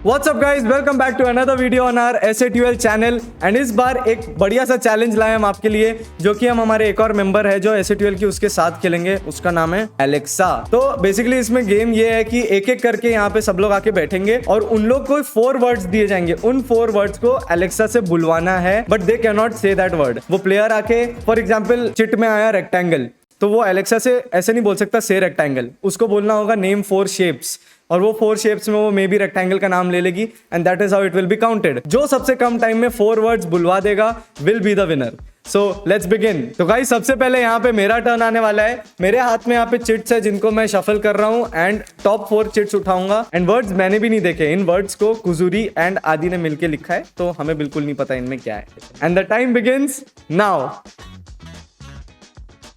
What's up guys, welcome back to another video on our SA12 channel and इस बार एक बढ़िया सा challenge लाए हम आपके लिए, जो कि हम हमारे एक और मेंबर है जो SA12 की उसके साथ खेलेंगे। उसका नाम है एलेक्सा। तो बेसिकली इसमें गेम ये है कि एक एक करके यहाँ पे सब लोग आके बैठेंगे और उन लोग को 4 वर्ड्स दिए जाएंगे। उन 4 वर्ड्स को एलेक्सा से बुलवाना है, but they can not say that word. वो प्लेयर आके फॉर एग्जाम्पल चिट में आया रेक्टेंगल, तो वो एलेक्सा से ऐसे नहीं बोल सकता से रेक्टेंगल, उसको बोलना होगा नेम 4 शेप्स, और वो 4 शेप्स में वो मे बी रेक्टेंगल का नाम ले लेगी and that is how it will be counted. जो सबसे कम टाइम में 4 वर्ड्स बुलवा देगा will be the winner. So let's begin. तो गाइस सबसे पहले यहाँ पे मेरा टर्न आने वाला है। मेरे हाथ में यहाँ पे चिट्स है जिनको मैं शफल कर रहा हूँ एंड टॉप 4 चिट्स उठाऊंगा एंड वर्ड्स मैंने भी नहीं देखे। इन वर्ड्स को कुजूरी एंड आदि ने मिलकर लिखा है, तो हमें बिल्कुल नहीं पता इनमें क्या है। And the time begins now.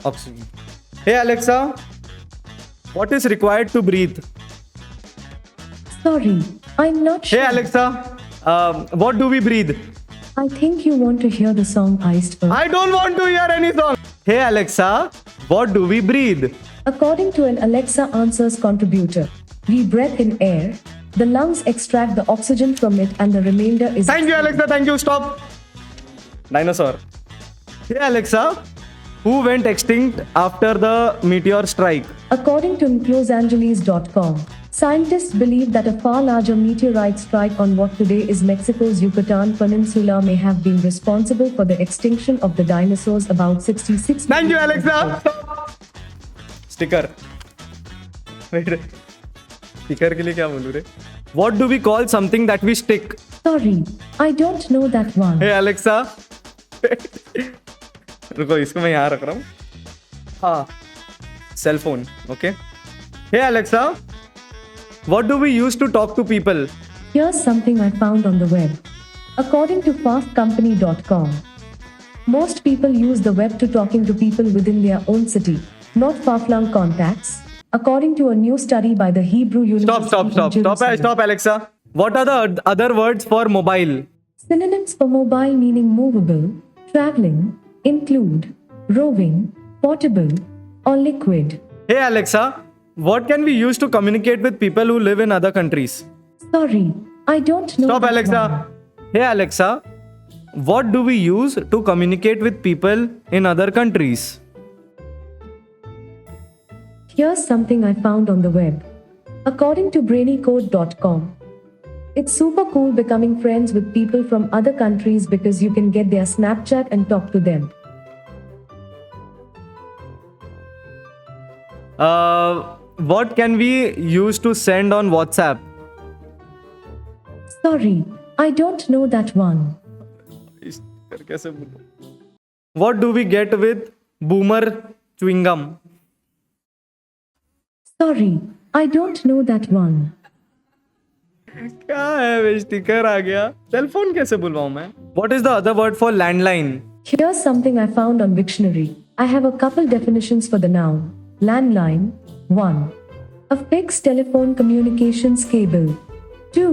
Oxygen. Hey Alexa, what is required to breathe? Sorry, I'm not sure. Hey Alexa, what do we breathe? I think you want to hear the song Iced Earth. I don't want to hear any song. Hey Alexa, what do we breathe? According to an Alexa Answers contributor, we breathe in air, the lungs extract the oxygen from it and the remainder is... Thank you Alexa, thank you, stop. Dinosaur. Hey Alexa, who went extinct after the meteor strike? According to losangeles.com, scientists believe that a far larger meteorite strike on what today is Mexico's Yucatan Peninsula may have been responsible for the extinction of the dinosaurs about 66 Thank you Alexa. Sticker. Wait. Sticker के लिए क्या बोलूँ रे? What do we call something that we stick? Sorry, I don't know that one. Hey Alexa. रुको, इसको मैं यहाँ रख रहा हूँ। हाँ, cell phone. Okay. Hey Alexa, what do we use to talk to people? Here's something I found on the web. According to fastcompany.com, most people use the web to talking to people within their own city, not far-flung contacts. According to a new study by the Hebrew University. Stop Alexa. What are the other words for mobile? Synonyms for mobile meaning movable, traveling, include roving, portable, or liquid. Hey Alexa, what can we use to communicate with people who live in other countries? Sorry, I don't know. Stop that Alexa. one. Hey Alexa, what do we use to communicate with people in other countries? Here's something I found on the web. According to brainycode.com, it's super cool becoming friends with people from other countries because you can get their Snapchat and talk to them. What can we use to send on WhatsApp? Sorry, I don't know that one. What do we get with boomer chewing gum? Sorry, I don't know that one. क्या है वे? Sticker आ गया। Cell phone कैसे बुलवाऊं मैं? What is the other word for landline? Here's something I found on Wiktionary. I have a couple definitions for the noun. Landline. 1. A fixed telephone communications cable. 2.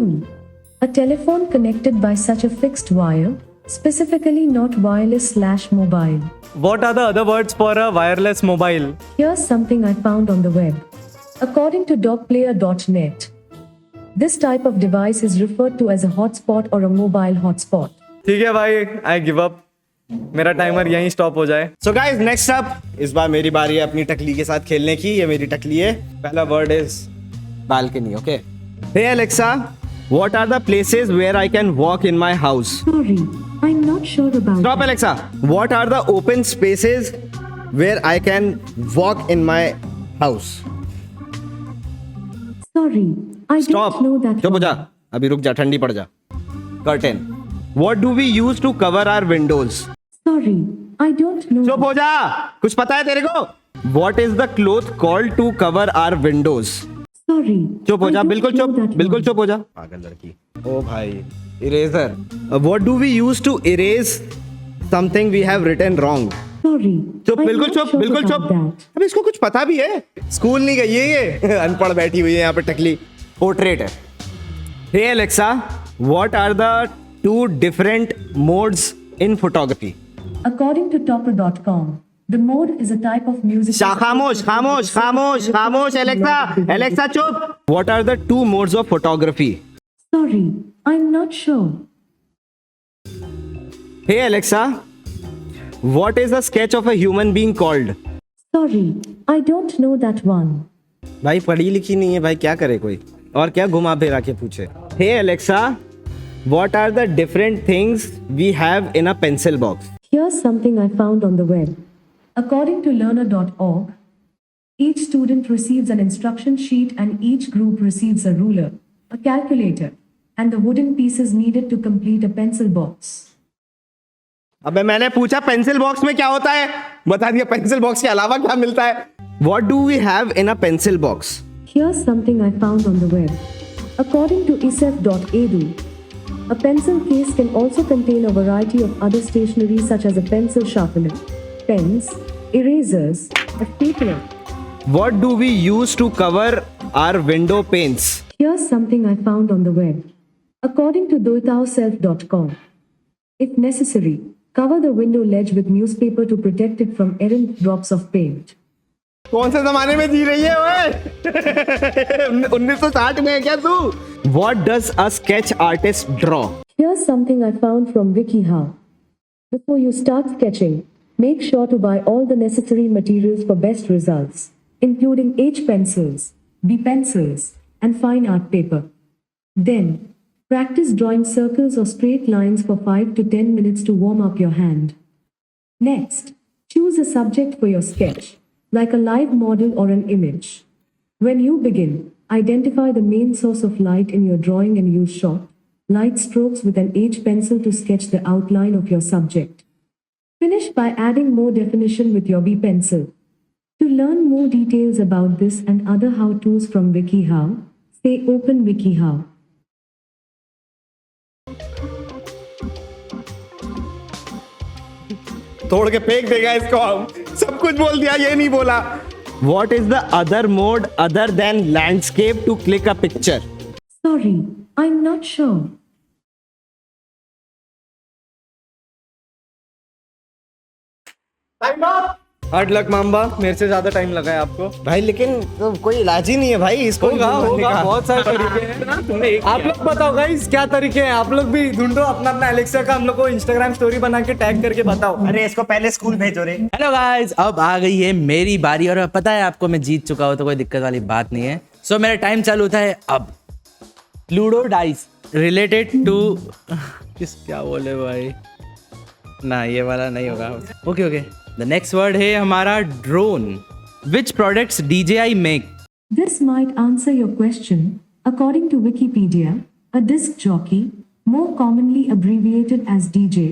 A telephone connected by such a fixed wire, specifically not wireless/mobile. What are the other words for a wireless mobile? Here's something I found on the web. According to dogplayer.net, this type of device is referred to as a hotspot or a mobile hotspot. ठीक है भाई, I give up. मेरा timer यहीं stop हो जाए। So guys, next up, इस बार मेरी बारी है अपनी टकली के साथ खेलने की। ये मेरी टकली है। पहला word is balcony. Okay. Hey Alexa, what are the places where I can walk in my house? Sorry, I'm not sure about stop Alexa, what are the open spaces where I can walk in my house? Sorry, I stop. don't know that चुप हो one. जा, अभी रुक जा, ठंडी पड़ जा। Curtain. What do we use to cover our windows? Sorry, I don't know. चुप हो जा, कुछ पता है तेरे को? What is the cloth called to cover our windows? Sorry. चुप हो I जा, don't बिल्कुल know चुप, that बिल्कुल one. चुप हो जा। पागल लड़की। ओ भाई, eraser. What do we use to erase something we have written wrong? Sorry. चुप, I'm बिल्कुल not चुप, sure बिल्कुल about चुप। that. अबे इसको कुछ पता भी है? स्कूल नहीं गई है ये। अनपढ़ बैठी हुई है यहाँ पे टकली। पोर्ट्रेट है। Hey Alexa, what are the 2 different modes in photography? According to topper.com, the mode is a type of music. खामोश खामोश खामोश खामोश एलेक्सा एलेक्सा चुप। What are the 2 modes of photography? Sorry, I'm not sure. Hey Alexa, what is the sketch of a human being called? Sorry, I don't know that one. भाई पढ़ी लिखी नहीं है भाई, क्या करे कोई और क्या घुमा फिरा के पूछे. Hey Alexa, what are the different things we have in a pencil box? Here's something I found on the web. According to learner.org, each student receives an instruction sheet and each group receives a ruler, a calculator, and the wooden pieces needed to complete a pencil box. अबे मैंने पूछा pencil box में क्या होता है, बता दिया pencil box के अलावा क्या मिलता है. What do we have in a pencil box? Here's something I found on the web. According to isef.edu, a pencil case can also contain a variety of other stationery such as a pencil sharpener, pens, erasers, a stapler. What do we use to cover our window panes? Here's something I found on the web. According to doitauself.com, if necessary, cover the window ledge with newspaper to protect it from errant drops of paint. कौन से जमाने में जी रही है ओए? 1960 में है क्या तू? What does a sketch artist draw? Here's something I found from WikiHow. Before you start sketching, make sure to buy all the necessary materials for best results, including H pencils, B pencils, and fine art paper. Then, practice drawing circles or straight lines for 5 to 10 minutes to warm up your hand. Next, choose a subject for your sketch, like a live model or an image. When you begin, identify the main source of light in your drawing and use short, light strokes with an H pencil to sketch the outline of your subject. Finish by adding more definition with your B pencil. To learn more details about this and other how-tos from WikiHow, say open WikiHow. तोड़ के फेंक देगा इसको हम. सब कुछ बोल दिया, ये नहीं बोला. What is the other mode other than landscape to click a picture? Sorry, I'm not sure. Hard luck mamba, मेरे से ज्यादा टाइम लगा है आपको. भाई लेकिन तो कोई इलाज ही नहीं है भाई इसको. होगा बहुत सारे तरीके हैं. आप लोग बताओ गाइस क्या तरीके हैं. आप लोग भी ढूंढो अपना अपना एलेक्सा का, हम लोग को इंस्टाग्राम स्टोरी बना के टैग करके बताओ. अरे इसको पहले स्कूल भेजो रे. हेलो गाइस, अब आ गई है मेरी बारी और पता है आपको मैं जीत चुका हूं तो कोई दिक्कत वाली बात नहीं है. सो मेरा टाइम चालू होता है अब. लूडो डाइस रिलेटेड टू क्या बोले भाई, ना ये वाला नहीं होगा. ओके द नेक्स्ट वर्ड है हमारा drone. Which products DJI make? This might answer your question. According to Wikipedia, a disc jockey, more commonly abbreviated as DJ,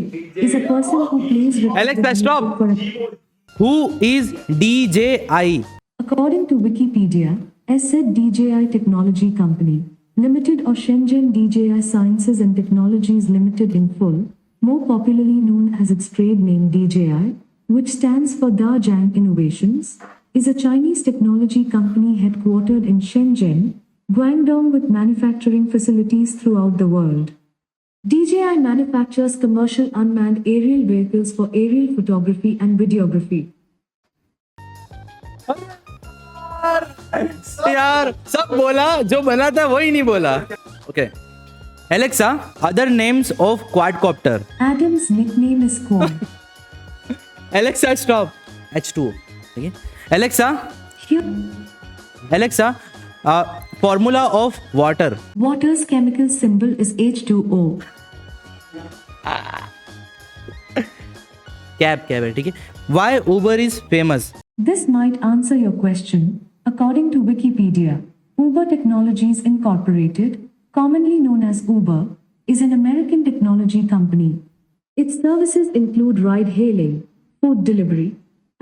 is a person who plays with Alexa, the stop. music for a... Who is DJI? According to Wikipedia, as said DJI Technology Company Limited or Shenzhen DJI Sciences and Technologies Limited in full, more popularly known as its trade name DJI, which stands for Dajang Innovations, is a Chinese technology company headquartered in Shenzhen, Guangdong with manufacturing facilities throughout the world. DJI manufactures commercial unmanned aerial vehicles for aerial photography and videography. यार सब बोला, जो बना था वही नहीं बोला. Okay Alexa, other names of quadcopter. Adam's nickname is Quad. Alexa stop. H2O. ठीक है. Alexa Here, formula of water. water's chemical symbol is H2O. Cab है. ठीक है. Why Uber is famous? This might answer your question. According to Wikipedia, Uber Technologies Incorporated, commonly known as Uber, is an American technology company. Its services include ride-hailing, food delivery,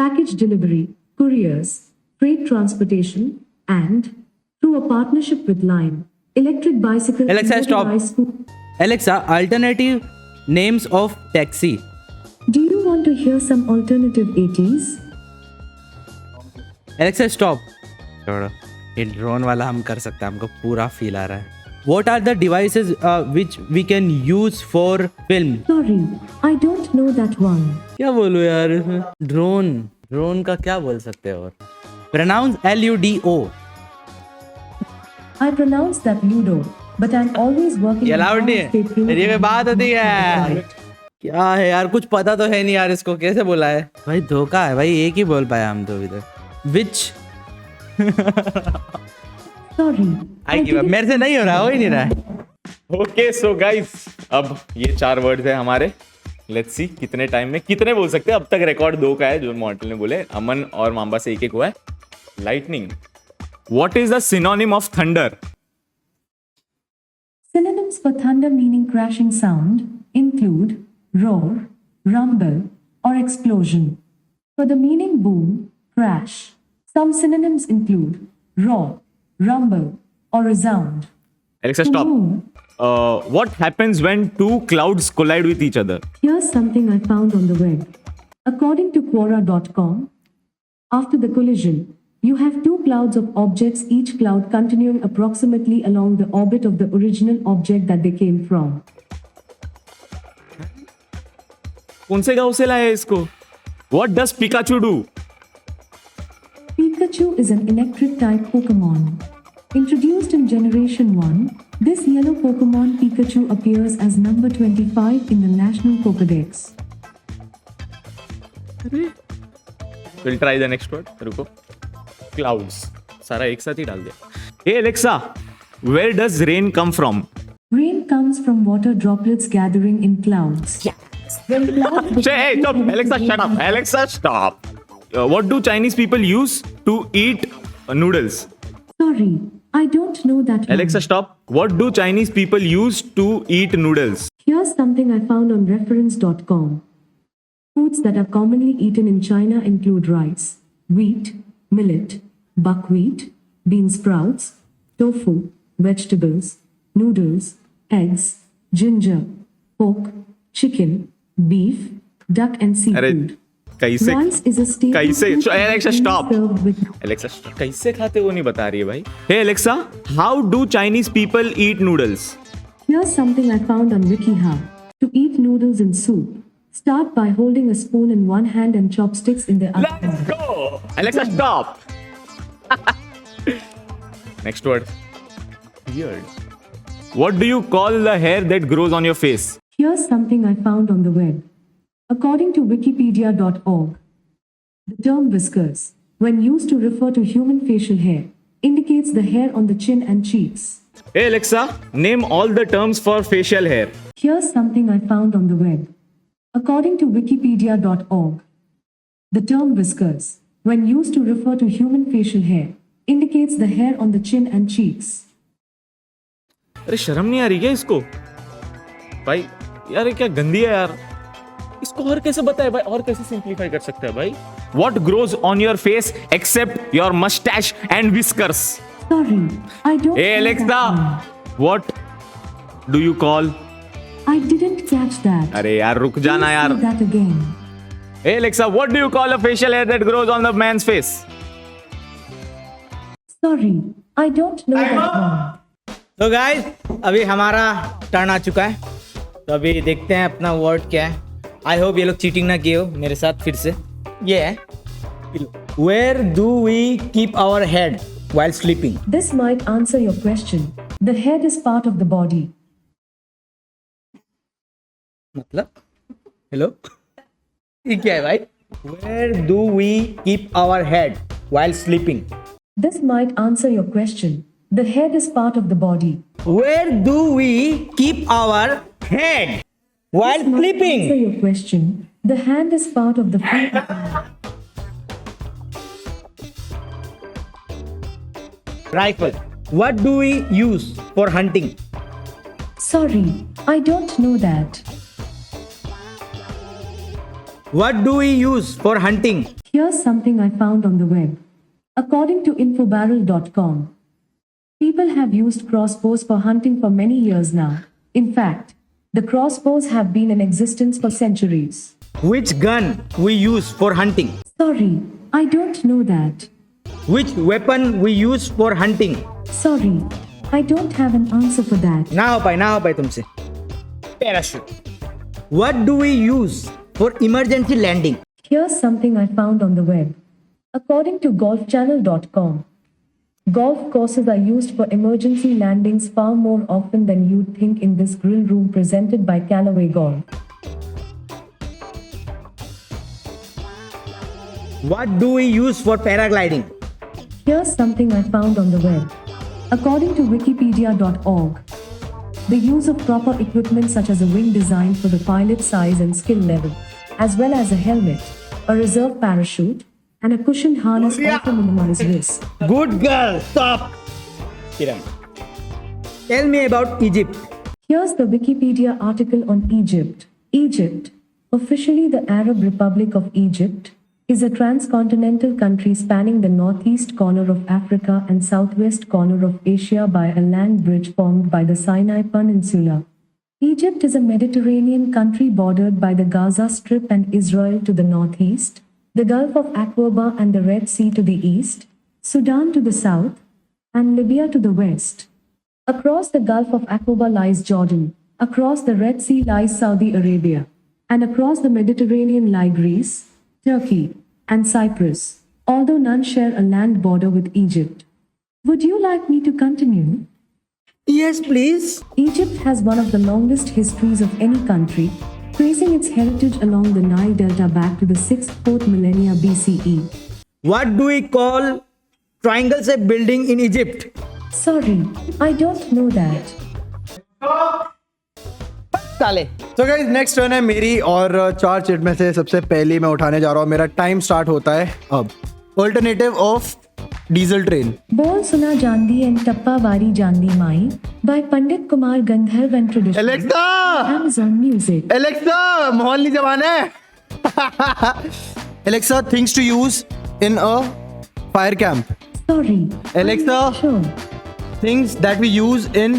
package delivery, couriers, freight transportation, and, through a partnership with Lime, electric bicycles. Alexa, stop. Alexa, alternative names of taxi. Do you want to hear some alternative ATs? Alexa, stop. छोड़ो, ये drone वाला हम कर सकते हैं, हमको पूरा feel आ रहा है. What are the devices which we can use for film? Sorry, I don't know that one. क्या बोलूं यार इसमें? ड्रोन का क्या बोल सकते हैं और? Pronounce LUDO. I pronounce that Ludo. but I'm always working. ये on अलाउड नहीं how to stay है, true मेरी to कोई बात होती है। right. क्या है यार, कुछ पता तो है नहीं यार, इसको कैसे बोला है भाई? धोखा है भाई, एक ही बोल पाया हम तो अभी तक। विच Sorry. आई गिव अप, मेरे से नहीं हो रहा, हो ही नहीं रहा है। ओके सो गाइस, अब ये 4 वर्ड्स है हमारे। लेट्स सी कितने टाइम में कितने बोल सकते हैं। अब तक रिकॉर्ड 2 का है जो मॉडल ने बोले, अमन और मांबा से 1-1 हुआ है। Lightning, what is the synonym of thunder? Synonyms for thunder meaning crashing sound include roar, rumble, or explosion. For the meaning boom, crash, some synonyms include roar, rumble, or resound. Alexa, To stop. boom, What happens when 2 clouds collide with each other? here's something I found on the web. According to Quora.com, after the collision, you have 2 clouds of objects, each cloud continuing approximately along the orbit of the original object that they came from. कौन से गांव से लाया है इसको? What does Pikachu do? Pikachu is an electric type Pokemon. Introduced in Generation 1, this yellow Pokemon Pikachu appears as number 25 in the National Pokédex. We'll try the next word. रुको. Clouds. सारा एक साथ ही डाल दिया. Hey Alexa, where does rain come from? Rain comes from water droplets gathering in clouds. When clouds Hey, stop. Alexa, shut up. Alexa, stop. What do Chinese people use to eat noodles? Sorry, I don't know that one. Alexa, stop. What do Chinese people use to eat noodles? Here's something I found on reference.com. Foods that are commonly eaten in China include rice, wheat, millet, buckwheat, bean sprouts, tofu, vegetables, noodles, eggs, ginger, pork, chicken, beef, duck, and अरे seafood. कैसे Rice is a staple कैसे food Alexa, stop. served with Alexa, कैसे खाते वो नहीं बता रही है भाई. Hey Alexa, how do Chinese people eat noodles? Here's something I found on WikiHow. To eat noodles in soup, start by holding a spoon in one hand and chopsticks in the other. Let's go. Alexa, stop. Next word. Weird. What do you call the hair that grows on your face? Here's something I found on the web. According to Wikipedia.org, the term whiskers, when used to refer to human facial hair, indicates the hair on the chin and cheeks. Hey Alexa, name all the terms for facial hair. Here's something I found on the web. According to Wikipedia.org, the term whiskers, when used to refer to human facial hair, indicates the hair on the chin and cheeks. अरे शर्म नहीं आ रही क्या इसको? भाई यार ये क्या गंदी है यार. इसको और कैसे बताए भाई, और कैसे सिंप्लीफाई कर सकते हैं भाई? What grows on your face except your mustache and whiskers? Sorry, I don't. Hey know Alexa, that one. what do you call? I didn't catch that. अरे यार रुक जाना Please यार. say that again. Hey Alexa, what do you call a facial hair that grows on the man's face? Sorry, I don't know that one. तो guys, अभी हमारा turn आ चुका है, तो अभी देखते हैं अपना वर्ड क्या है। आई होप ये लोग चीटिंग ना किए हो मेरे साथ फिर से। ये है, where do we keep our head while sleeping? This might answer your question. The head is part of the body. मतलब हेलो, ये क्या है भाई? Where do we keep our head while sleeping? This might answer your question. The head is part of the body. Where do we keep our head while Might sleeping? answer your question. The hand is part of the front. Rifle. What do we use for hunting? Sorry, I don't know that. What do we use for hunting? Here's something I found on the web. According to infobarrel.com, people have used crossbows for hunting for many years now. In fact, the crossbows have been in existence for centuries. Which gun we use for hunting? Sorry, I don't know that. Which weapon we use for hunting? Sorry, I don't have an answer for that. ना हो पाए तुमसे। Parachute. What do we use for emergency landing? Here's something I found on the web. According to golfchannel.com, Golf courses are used for emergency landings far more often than you'd think in this grill room presented by Callaway Golf. What do we use for paragliding? Here's something I found on the web. According to wikipedia.org, the use of proper equipment such as a wing designed for the pilot's size and skill level, as well as a helmet, a reserve parachute, and a cushioned harness also minimize risk. Good girl. Stop. Kiran. Tell me about Egypt. Here's the Wikipedia article on Egypt. Egypt, officially the Arab Republic of Egypt, is a transcontinental country spanning the northeast corner of Africa and southwest corner of Asia by a land bridge formed by the Sinai Peninsula. Egypt is a Mediterranean country bordered by the Gaza Strip and Israel to the northeast, the Gulf of Aqaba and the Red Sea to the east, Sudan to the south, and Libya to the west. Across the Gulf of Aqaba lies Jordan, across the Red Sea lies Saudi Arabia, and across the Mediterranean lie Greece, Turkey, and Cyprus, although none share a land border with Egypt. Would you like me to continue? Yes, please. Egypt has one of the longest histories of any country, tracing its heritage along the Nile Delta back to the 6th-4th millennia BCE. What do we call triangle-shaped building in Egypt? Sorry, I don't know that. साले. तो guys next turn है मेरी और चार chit में से सबसे पहली मैं उठाने जा रहा हूँ. मेरा टाइम स्टार्ट होता है अब. Alternative of diesel train. बोल सुना जांदी एंड टप्पा वारी जांदी माई by Pandit Kumar Gandharva and traditional. Alexa, Amazon Music. Alexa, मोहल्ली जवान है. Alexa, things to use in a fire camp. Sorry. Alexa. I'm not sure. Things that we use in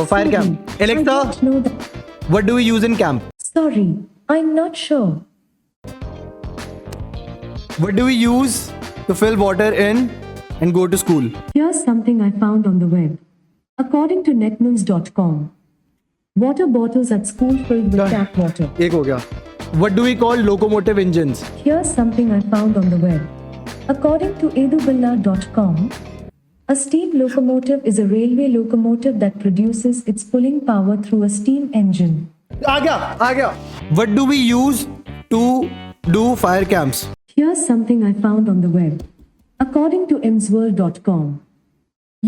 fire camp. I Alexa, don't know that. what do we use in camp? Sorry, I'm not sure. What do we use to fill water in and go to school? Here's something I found on the web. According to netnews.com, water bottles at school filled with Done. tap water. एक हो गया. What do we call locomotive engines? Here's something I found on the web. According to edubilla.com, a steam locomotive is a railway locomotive that produces its pulling power through a steam engine. आ गया. What do we use to do fire camps? Here's something I found on the web. According to emsworld.com,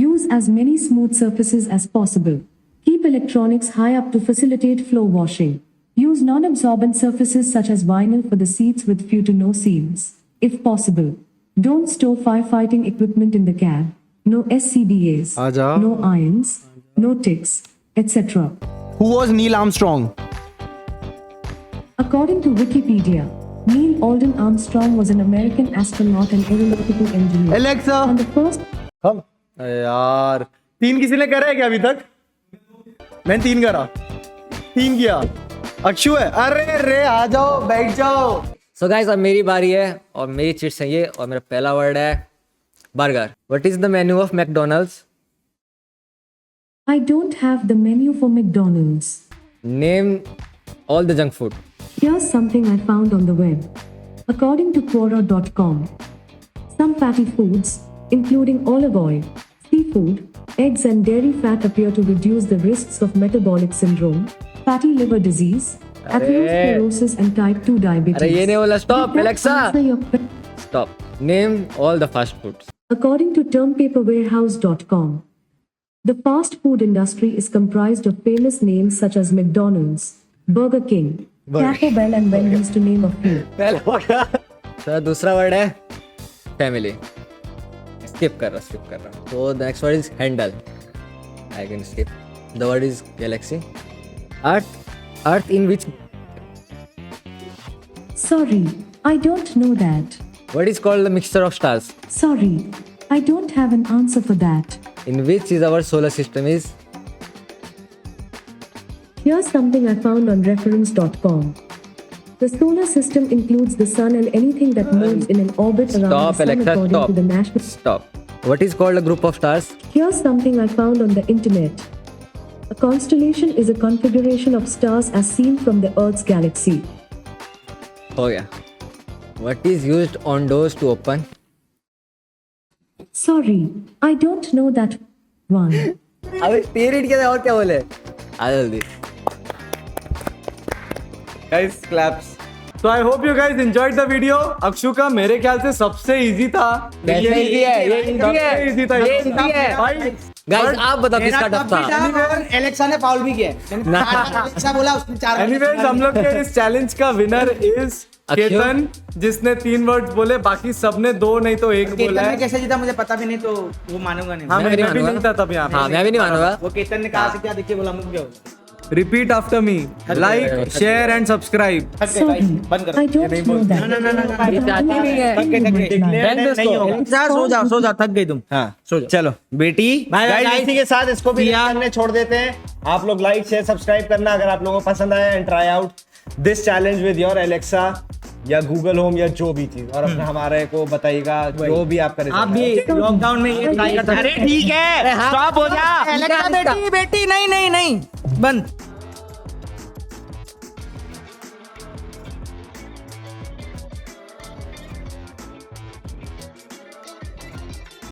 use as many smooth surfaces as possible. Keep electronics high up to facilitate flow washing. Use non-absorbent surfaces such as vinyl for the seats with few to no seams. If possible, don't store firefighting equipment in the cab. No SCBAs, Aja. no irons, no ticks, etc. Who was Neil Armstrong? According to Wikipedia, Neil Alden Armstrong was an American astronaut and aeronautical engineer. Alexa. On the first हम. यार, 3 किसी ने करा है क्या अभी तक? मैंने 3 करा. 3 किया. अक्षु है. अरे रे, आ जाओ, बैठ जाओ. सो गाइस अब मेरी बारी है और मेरी चिट्स है ये और मेरा पहला वर्ड है burger. What is the menu of McDonald's? I don't have the menu for McDonald's. Name all the junk food. Here's something I found on the web. According to Quora.com, some fatty foods, including olive oil, seafood, eggs, and dairy fat, appear to reduce the risks of metabolic syndrome, fatty liver disease, atherosclerosis, and type 2 diabetes. अरे ये नहीं बोला. Stop Did that Alexa, answer your que- stop. Name all the fast foods. According to termpaperwarehouse.com, the fast food industry is comprised of famous names such as McDonald's, Burger King, Taco Bell, and Wendy's, to name a few. पहला word. तो दूसरा word है family. Skip कर रहा. तो the next word is handle. I can skip. The word is Galaxy. Earth in which Sorry, I don't know that. what is called the mixture of stars? Sorry, I don't have an answer for that. In which is our solar system is? Here's something I found on reference.com. The solar system includes the sun and anything that moves in an orbit around Stop, the sun Alexa, according stop. to the national. Stop. What is called a group of stars? Here's something I found on the internet. A constellation is a configuration of stars as seen from the Earth's galaxy. हो गया. What is used on doors to open? Sorry, I don't know that one. अबे period क्या और क्या बोले? आ जल्दी। Guys claps. तो I hope you guys enjoyed the video. Akshu का मेरे ख्याल से सबसे इजी था। ये easy है, ये easy है, सबसे easy था ये easy है। भाई। गाइस आप बताओ किसका टफ था? एलेक्सा ने फाउल भी किया एलेक्सा बोला उसने 4 एनीवेज हम लोग के इस चैलेंज का विनर इज केतन, जिसने 3 वर्ड्स बोले, बाकी सबने 2 नहीं तो 1 बोला है। कैसे जीता मुझे पता भी नहीं, तो वो मानूंगा नहीं। हाँ, मैं भी मैं भी नहीं नहीं था तब यहाँ हाँ मैं भी नहीं मानूंगा। वो केतन ने कहा से क्या देखिए बोला मुझे क्या बोला। Repeat after me, like share and subscribe. Sorry, I don't know that. सो जाओ, थक गई तुम। हाँ चलो बेटी, गाइस इसी के साथ इसको भी करने छोड़ देते हैं। आप लोग लाइक शेयर सब्सक्राइब करना अगर आप लोगों को पसंद आया, and try out this challenge with your Alexa या गूगल होम या जो भी चीज, और अपने हमारे को बताइएगा जो भी आप करें। आप भी लॉकडाउन में ये ट्राई कर। अरे ठीक है, स्टॉप हो जा। बेटी नहीं नहीं नहीं बंद।